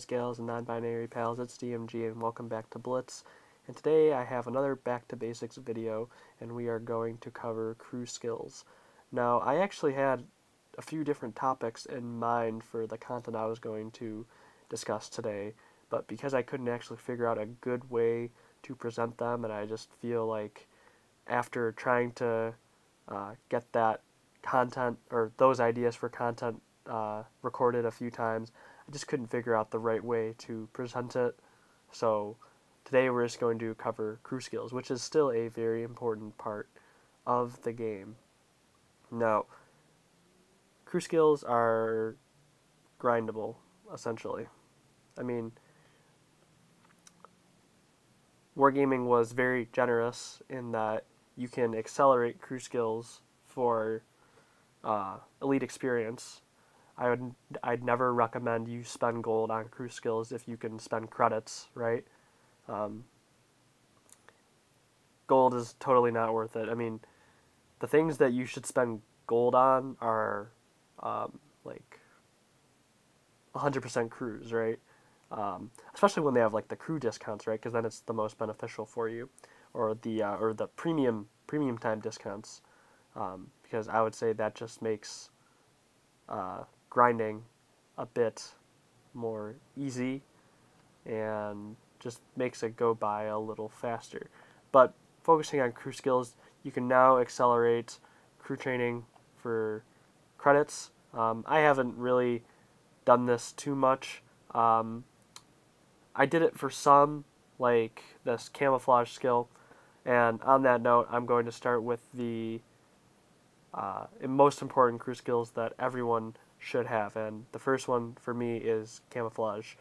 guys, gals, and non-binary pals, it's DMG and welcome back to Blitz. And today I have another Back to Basics video, and we are going to cover crew skills. Now, I actually had a few different topics in mind for the content I was going to discuss today, but because I couldn't actually figure out a good way to present them, and I just feel like after trying to get that content, or those ideas for content recorded a few times, I just couldn't figure out the right way to present it. So today we're just going to cover crew skills, which is still a very important part of the game. Now, crew skills are grindable, essentially. I mean, Wargaming was very generous in that you can accelerate crew skills for elite experience. I'd never recommend you spend gold on crew skills if you can spend credits, right? Gold is totally not worth it. I mean, the things that you should spend gold on are like 100% crews, right? Especially when they have like the crew discounts, right? Because then it's the most beneficial for you, or the premium time discounts, because I would say that just makes grinding a bit more easy and just makes it go by a little faster. But focusing on crew skills, you can now accelerate crew training for credits. I haven't really done this too much. I did it for some, like this camouflage skill, and on that note, I'm going to start with the most important crew skills that everyone should have, and the first one for me is camouflage.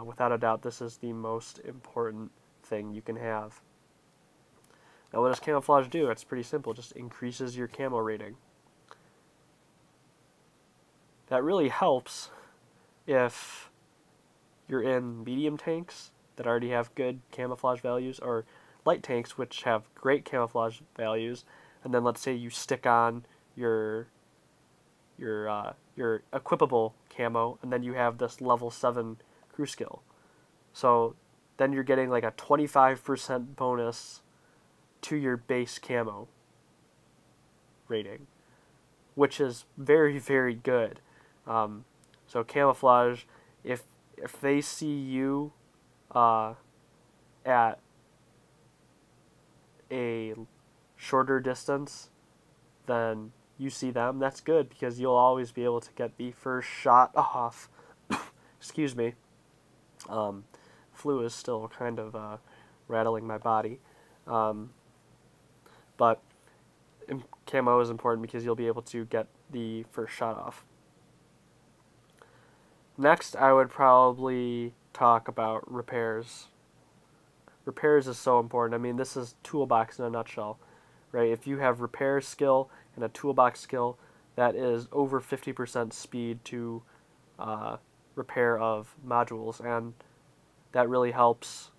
Without a doubt, this is the most important thing you can have. Now, what does camouflage do? It's pretty simple. It just increases your camo rating. That really helps if you're in medium tanks that already have good camouflage values, or light tanks which have great camouflage values, and then let's say you stick on your equipable camo, and then you have this level 7 crew skill. So then you're getting like a 25% bonus to your base camo rating, which is very, very good. So camouflage, if they see you at a shorter distance than you see them, that's good, because you'll always be able to get the first shot off. Excuse me. Flu is still kind of rattling my body. But camo is important because you'll be able to get the first shot off. Next, I would probably talk about repairs. Repairs is so important. I mean, this is toolbox in a nutshell, right? If you have repair skill and a toolbox skill, that is over 50% speed to repair of modules, and that really helps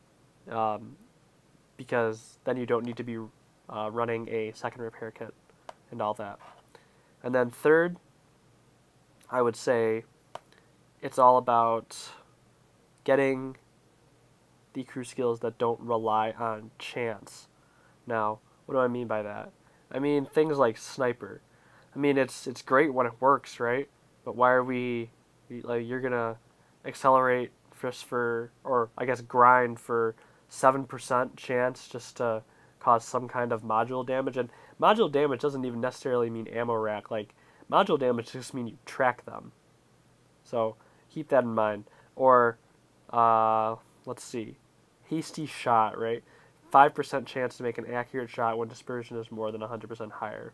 because then you don't need to be running a second repair kit and all that. And then third, I would say it's all about getting the crew skills that don't rely on chance. Now, what do I mean by that? I mean things like sniper. I mean, it's great when it works, right? But why are you're gonna accelerate just for, or I guess grind for 7% chance just to cause some kind of module damage? And module damage doesn't even necessarily mean ammo rack. Like, module damage just means you track them. So keep that in mind. Or let's see, hasty shot, right? 5% chance to make an accurate shot when dispersion is more than 100% higher.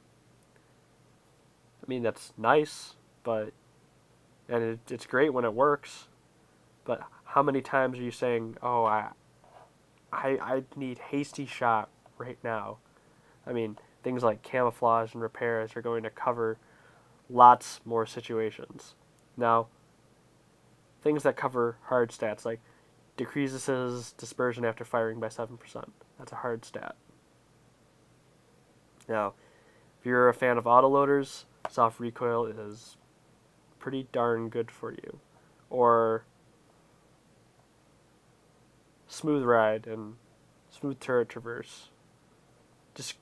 I mean, that's nice, but it's great when it works. But how many times are you saying, "Oh, I need hasty shot right now"? I mean, things like camouflage and repairs are going to cover lots more situations. Now, things that cover hard stats, like decreases dispersion after firing by 7%. That's a hard stat. Now, if you're a fan of autoloaders, soft recoil is pretty darn good for you. Or smooth ride and smooth turret traverse. Just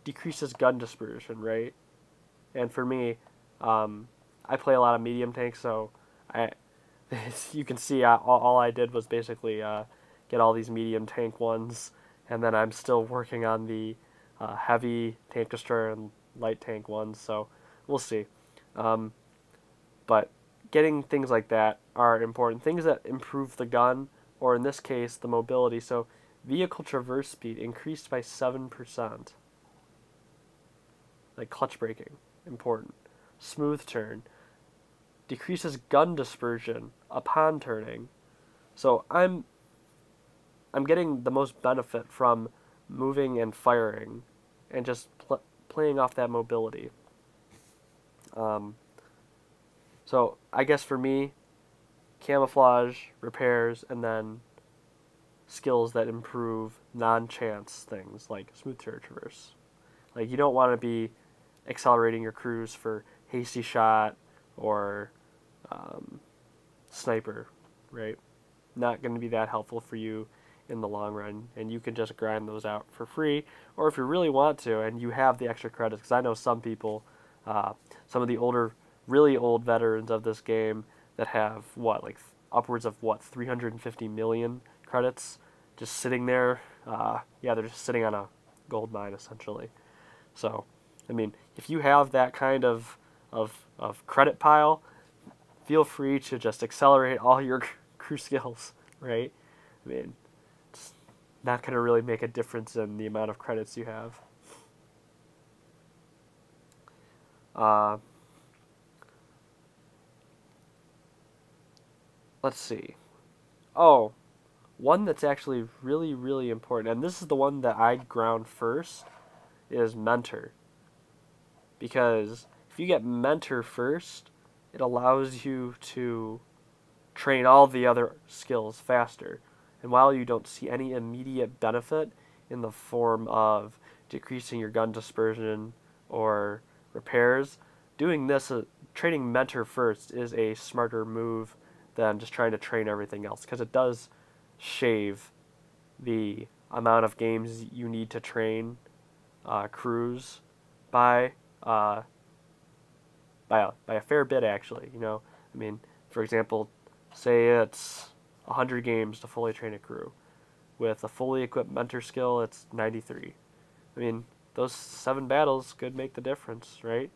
decreases gun dispersion, right? And for me, I play a lot of medium tanks, so you can see all I did was basically get all these medium tank ones, and then I'm still working on the heavy tank destroyer and light tank ones, so we'll see. But getting things like that are important. Things that improve the gun, or in this case, the mobility. So vehicle traverse speed increased by 7%. Like clutch braking, important. Smooth turn. Decreases gun dispersion upon turning. So I'm getting the most benefit from moving and firing and just playing off that mobility. So I guess for me, camouflage, repairs, and then skills that improve non-chance things like smooth turret traverse. Like you don't want to be accelerating your crews for hasty shot or sniper, right? Not going to be that helpful for you in the long run, and you can just grind those out for free, or if you really want to and you have the extra credits, because I know some people, some of the older, really old veterans of this game that have upwards of 350 million credits just sitting there. Yeah, they're just sitting on a gold mine essentially. So I mean, if you have that kind of credit pile, feel free to just accelerate all your crew skills, right? I mean, it's not going to really make a difference in the amount of credits you have. Let's see. Oh, one that's actually really, really important, and this is the one that I ground first, is mentor. Because if you get mentor first, it allows you to train all the other skills faster. And while you don't see any immediate benefit in the form of decreasing your gun dispersion or repairs, doing this, training mentor first is a smarter move than just trying to train everything else, because it does shave the amount of games you need to train crews by a fair bit, actually. You know, I mean, for example, say it's 100 games to fully train a crew. With a fully equipped mentor skill, it's 93. I mean, those 7 battles could make the difference, right?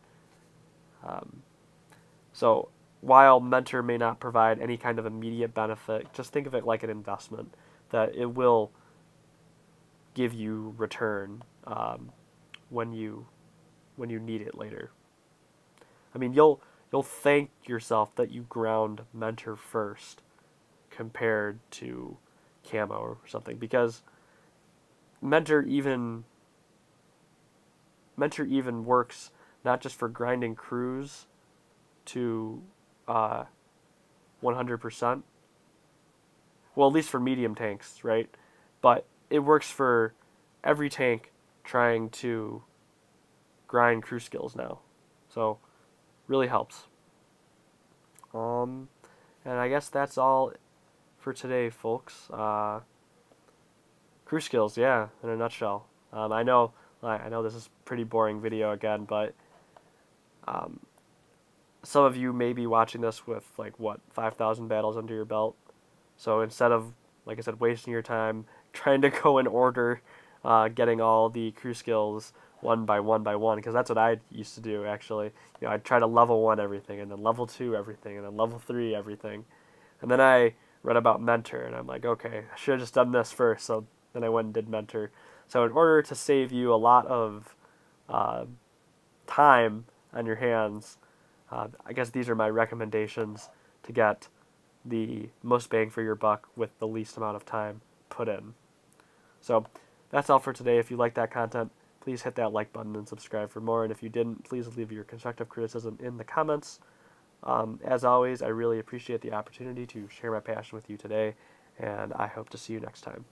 So while mentor may not provide any kind of immediate benefit, just think of it like an investment, that it will give you return when you need it later. I mean, you'll thank yourself that you ground mentor first compared to Camo or something, because mentor even works not just for grinding crews to 100%. Well, at least for medium tanks, right? But it works for every tank trying to grind crew skills now. So really helps. And I guess that's all for today, folks. Crew skills, yeah, in a nutshell. I know this is a pretty boring video again, but some of you may be watching this with 5,000 battles under your belt. So instead of, like I said, wasting your time trying to go in order, getting all the crew skills one by one, because that's what I used to do, actually. You know, I'd try to level 1 everything, and then level 2 everything, and then level 3 everything. And then I read about mentor, and I'm like, okay, I should have just done this first. So then I went and did mentor. So in order to save you a lot of time on your hands, I guess these are my recommendations to get the most bang for your buck with the least amount of time put in. So that's all for today. If you like that content, please hit that like button and subscribe for more. And if you didn't, please leave your constructive criticism in the comments. As always, I really appreciate the opportunity to share my passion with you today, and I hope to see you next time.